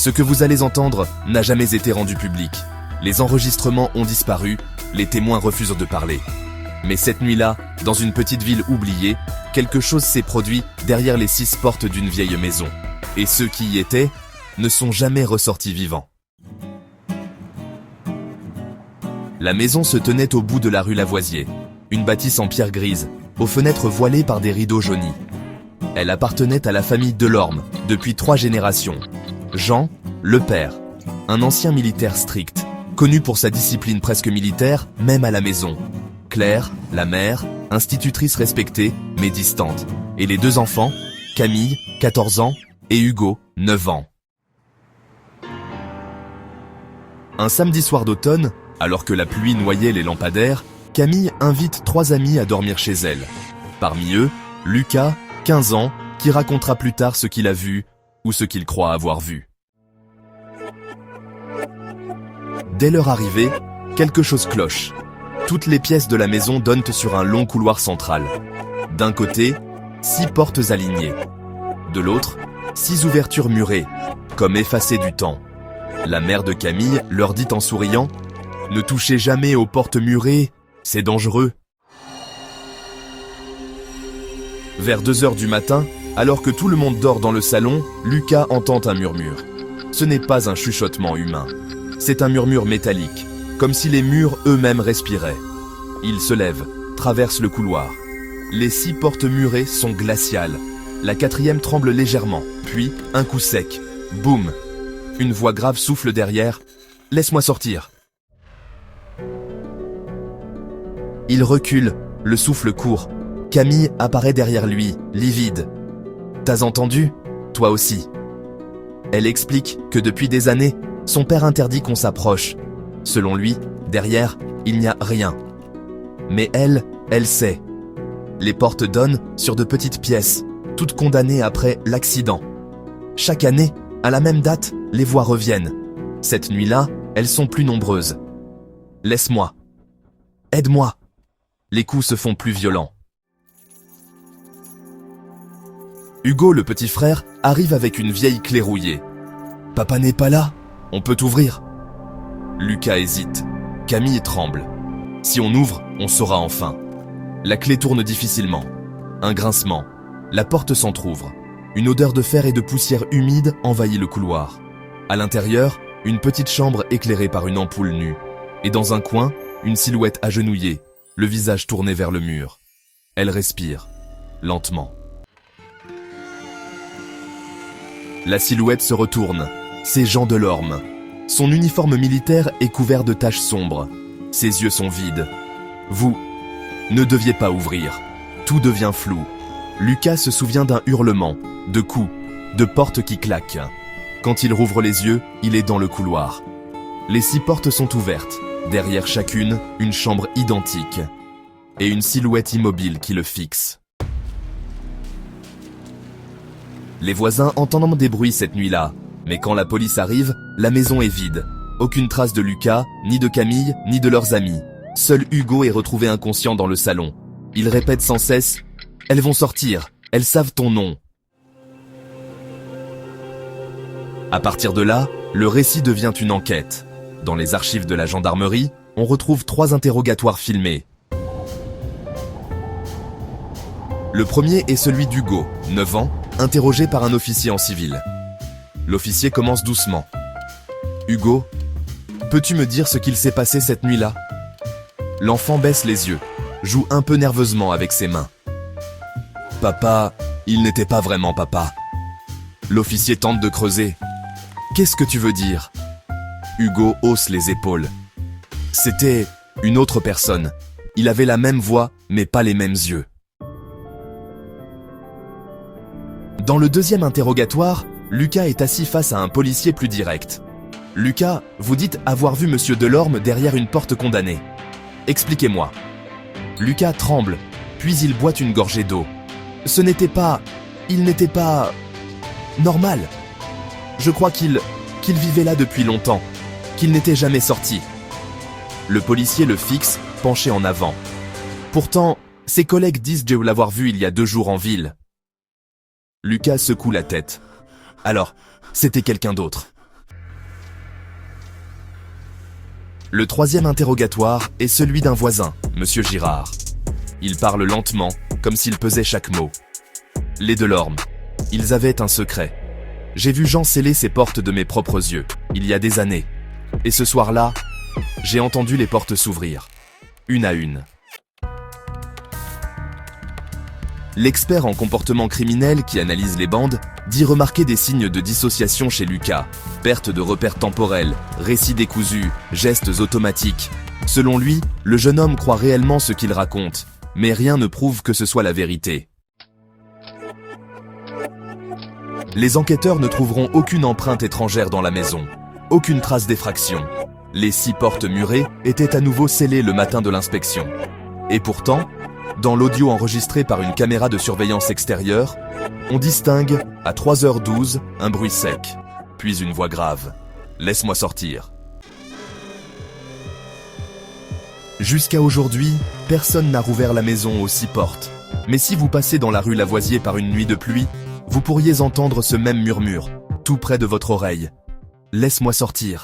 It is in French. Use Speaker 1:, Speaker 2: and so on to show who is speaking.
Speaker 1: Ce que vous allez entendre n'a jamais été rendu public. Les enregistrements ont disparu, les témoins refusent de parler. Mais cette nuit-là, dans une petite ville oubliée, quelque chose s'est produit derrière les 6 portes d'une vieille maison. Et ceux qui y étaient ne sont jamais ressortis vivants. La maison se tenait au bout de la rue Lavoisier, une bâtisse en pierre grise, aux fenêtres voilées par des rideaux jaunis. Elle appartenait à la famille Delorme depuis 3 générations. Jean, le père, un ancien militaire strict, connu pour sa discipline presque militaire, même à la maison. Claire, la mère, institutrice respectée, mais distante. Et les 2 enfants, Camille, 14 ans, et Hugo, 9 ans. Un samedi soir d'automne, alors que la pluie noyait les lampadaires, Camille invite 3 amis à dormir chez elle. Parmi eux, Lucas, 15 ans, qui racontera plus tard ce qu'il a vu ou ce qu'il croit avoir vu. Dès leur arrivée, quelque chose cloche. Toutes les pièces de la maison donnent sur un long couloir central. D'un côté, 6 portes alignées. De l'autre, 6 ouvertures murées, comme effacées du temps. La mère de Camille leur dit en souriant « Ne touchez jamais aux portes murées, c'est dangereux ». Vers 2 heures du matin, alors que tout le monde dort dans le salon, Lucas entend un murmure. Ce n'est pas un chuchotement humain. C'est un murmure métallique, comme si les murs eux-mêmes respiraient. Il se lève, traverse le couloir. Les 6 portes murées sont glaciales. La 4e tremble légèrement, puis un coup sec. Boum! Une voix grave souffle derrière. « Laisse-moi sortir !» Il recule, le souffle court. Camille apparaît derrière lui, livide. « T'as entendu? Toi aussi. » Elle explique que depuis des années, son père interdit qu'on s'approche. Selon lui, derrière, il n'y a rien. Mais elle sait. Les portes donnent sur de petites pièces, toutes condamnées après l'accident. Chaque année, à la même date, les voix reviennent. Cette nuit-là, elles sont plus nombreuses. « Laisse-moi. Aide-moi. » Les coups se font plus violents. Hugo, le petit frère, arrive avec une vieille clé rouillée. « Papa n'est pas là, on peut ouvrir. » Lucas hésite. Camille tremble. Si on ouvre, on saura enfin. La clé tourne difficilement. Un grincement. La porte s'entrouvre. Une odeur de fer et de poussière humide envahit le couloir. À l'intérieur, une petite chambre éclairée par une ampoule nue. Et dans un coin, une silhouette agenouillée, le visage tourné vers le mur. Elle respire, lentement. La silhouette se retourne. C'est Jean Delorme. Son uniforme militaire est couvert de taches sombres. Ses yeux sont vides. Vous ne deviez pas ouvrir. Tout devient flou. Lucas se souvient d'un hurlement, de coups, de portes qui claquent. Quand il rouvre les yeux, il est dans le couloir. Les 6 portes sont ouvertes. Derrière chacune, une chambre identique. Et une silhouette immobile qui le fixe. Les voisins entendent des bruits cette nuit-là. Mais quand la police arrive, la maison est vide. Aucune trace de Lucas, ni de Camille, ni de leurs amis. Seul Hugo est retrouvé inconscient dans le salon. Il répète sans cesse « Elles vont sortir, elles savent ton nom ». À partir de là, le récit devient une enquête. Dans les archives de la gendarmerie, on retrouve 3 interrogatoires filmés. Le premier est celui d'Hugo, 9 ans, interrogé par un officier en civil. L'officier commence doucement. « Hugo, peux-tu me dire ce qu'il s'est passé cette nuit-là » L'enfant baisse les yeux, joue un peu nerveusement avec ses mains. « Papa, il n'était pas vraiment papa. » L'officier tente de creuser. « Qu'est-ce que tu veux dire » Hugo hausse les épaules. « C'était une autre personne. Il avait la même voix, mais pas les mêmes yeux. » Dans le deuxième interrogatoire, Lucas est assis face à un policier plus direct. « Lucas, vous dites avoir vu Monsieur Delorme derrière une porte condamnée. Expliquez-moi. » Lucas tremble, puis il boit une gorgée d'eau. « Il n'était pas... normal. Je crois qu'il vivait là depuis longtemps, qu'il n'était jamais sorti. » Le policier le fixe, penché en avant. Pourtant, ses collègues disent de l'avoir vu il y a 2 jours en ville. Lucas secoue la tête. Alors, c'était quelqu'un d'autre. Le troisième interrogatoire est celui d'un voisin, Monsieur Girard. Il parle lentement, comme s'il pesait chaque mot. Les Delorme. Ils avaient un secret. J'ai vu Jean sceller ses portes de mes propres yeux, il y a des années. Et ce soir-là, j'ai entendu les portes s'ouvrir, une à une. L'expert en comportement criminel qui analyse les bandes dit remarquer des signes de dissociation chez Lucas, perte de repères temporels, récits décousus, gestes automatiques. Selon lui, le jeune homme croit réellement ce qu'il raconte, mais rien ne prouve que ce soit la vérité. Les enquêteurs ne trouveront aucune empreinte étrangère dans la maison, aucune trace d'effraction. Les 6 portes murées étaient à nouveau scellées le matin de l'inspection. Et pourtant, dans l'audio enregistré par une caméra de surveillance extérieure, on distingue, à 3h12, un bruit sec, puis une voix grave. « Laisse-moi sortir ». Jusqu'à aujourd'hui, personne n'a rouvert la maison aux 6 portes. Mais si vous passez dans la rue Lavoisier par une nuit de pluie, vous pourriez entendre ce même murmure, tout près de votre oreille. « Laisse-moi sortir ».